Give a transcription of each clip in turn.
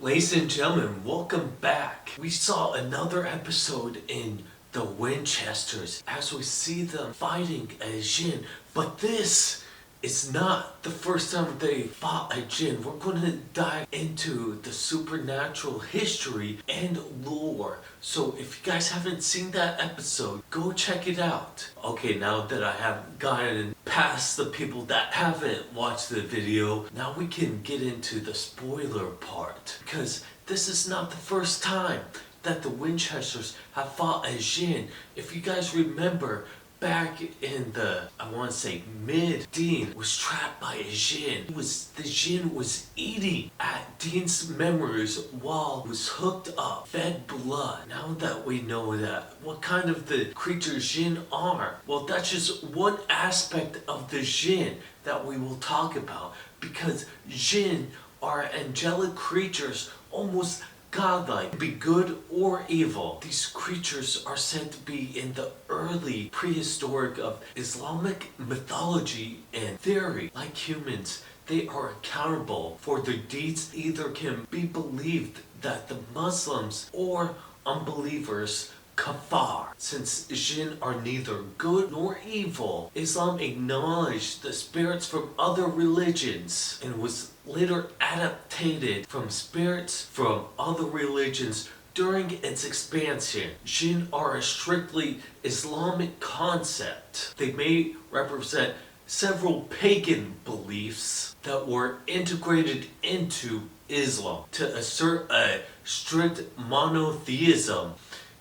Ladies and gentlemen, welcome back. We saw another episode in the Winchesters as we see them fighting a djinn, but this is not the first time they fought a djinn. We're going to dive into the supernatural history and lore. So if you guys haven't seen that episode, go check it out. Okay, now that I have gotten past the people that haven't watched the video, now we can get into the spoiler part. Because this is not the first time that the Winchesters have fought a djinn. If you guys remember, back in the, I want to say, Dean was trapped by a djinn. The djinn was eating at Dean's memories while he was hooked up, fed blood. Now that we know that, what kind of the creatures djinn are, well, that's just one aspect of the djinn that we will talk about, because djinn are angelic creatures, almost godlike, be good or evil. These creatures are said to be in the early prehistoric of Islamic mythology and theory. Like humans, they are accountable for their deeds. Either can be believed that the Muslims or unbelievers kafar. Since jinn are neither good nor evil, Islam acknowledged the spirits from other religions and was later adapted from spirits from other religions during its expansion. Jinn are a strictly Islamic concept. They may represent several pagan beliefs that were integrated into Islam to assert a strict monotheism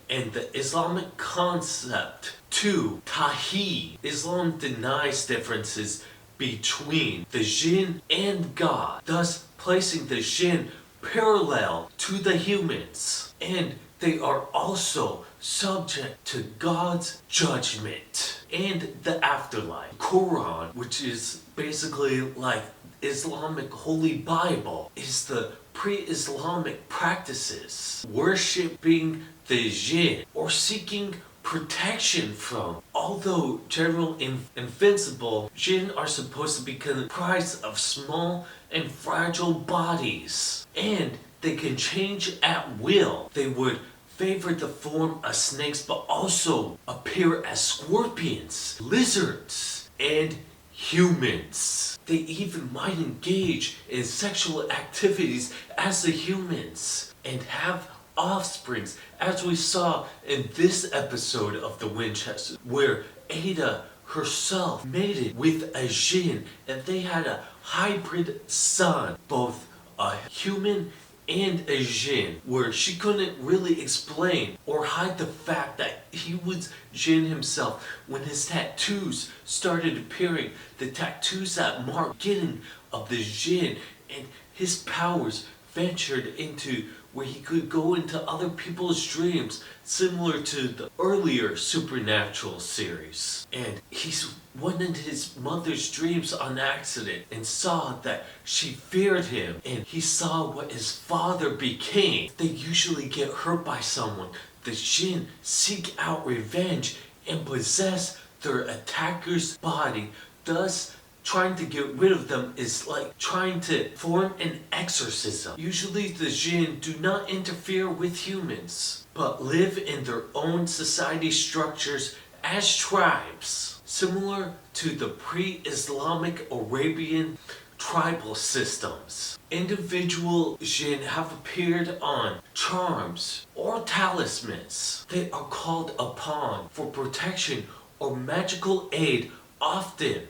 and the Islamic concept to Tawheed. Islam denies differences between the jinn and God, thus placing the jinn parallel to the humans, and they are also subject to God's judgment and the afterlife. Quran, which is basically like Islamic Holy Bible, is the pre-Islamic practices, worshipping the jinn or seeking protection from. Although generally invincible, jinn are supposed to be comprised of small and fragile bodies, and they can change at will. They would favor the form of snakes, but also appear as scorpions, lizards, and humans. They even might engage in sexual activities as the humans and have offsprings, as we saw in this episode of the Winchesters, where Ada herself mated with a jinn and they had a hybrid son, both a human and a jinn, where she couldn't really explain or hide the fact that he was jinn himself. When his tattoos started appearing, the tattoos that marked the beginning of the jinn, and his powers ventured into where he could go into other people's dreams, similar to the earlier Supernatural series. And he went into his mother's dreams on accident and saw that she feared him, and he saw what his father became. They usually get hurt by someone. The jinn seek out revenge and possess their attacker's body, thus trying to get rid of them is like trying to form an exorcism. Usually the jinn do not interfere with humans, but live in their own society structures as tribes, similar to the pre-Islamic Arabian tribal systems. Individual jinn have appeared on charms or talismans. They are called upon for protection or magical aid, often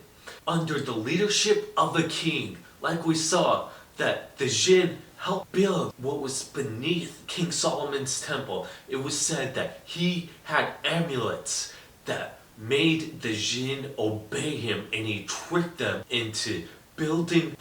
under the leadership of a king. Like we saw that the jinn helped build what was beneath King Solomon's temple. It was said that he had amulets that made the jinn obey him, and he tricked them into building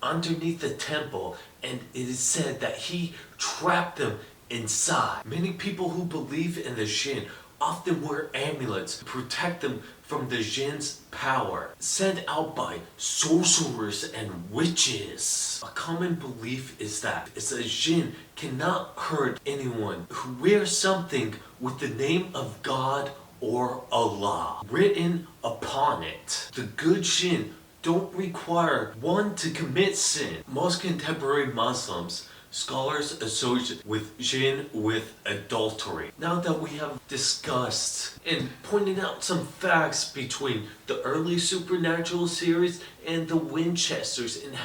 underneath the temple, and it is said that he trapped them inside. Many people who believe in the jinn often wear amulets to protect them from the jinn's power, sent out by sorcerers and witches. A common belief is that a jinn cannot hurt anyone who wears something with the name of God or Allah written upon it. The good jinn don't require one to commit sin. Most contemporary Muslims Scholars associate with djinn with adultery. Now that we have discussed and pointed out some facts between the early Supernatural series and the Winchesters and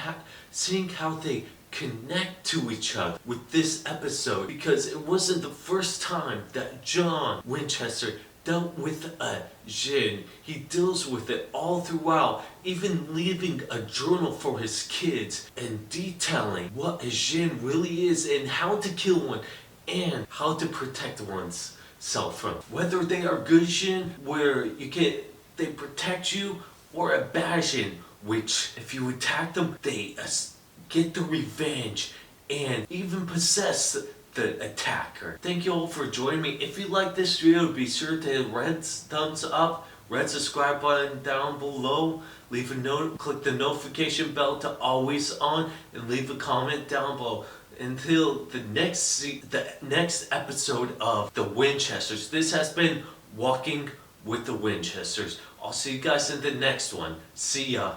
seeing how they connect to each other with this episode, because it wasn't the first time that John Winchester dealt with a djinn. He deals with it all throughout, even leaving a journal for his kids and detailing what a djinn really is and how to kill one and how to protect oneself from. Whether they are good djinn, where they protect you, or a bad djinn, which if you attack them, they get the revenge and even possess the attacker. Thank you all for joining me. If you like this video, be sure to hit red thumbs up, red subscribe button down below, leave a note, click the notification bell to always on, and leave a comment down below. Until the next episode of the Winchesters. This has been Walking with the Winchesters. I'll see you guys in the next one. See ya.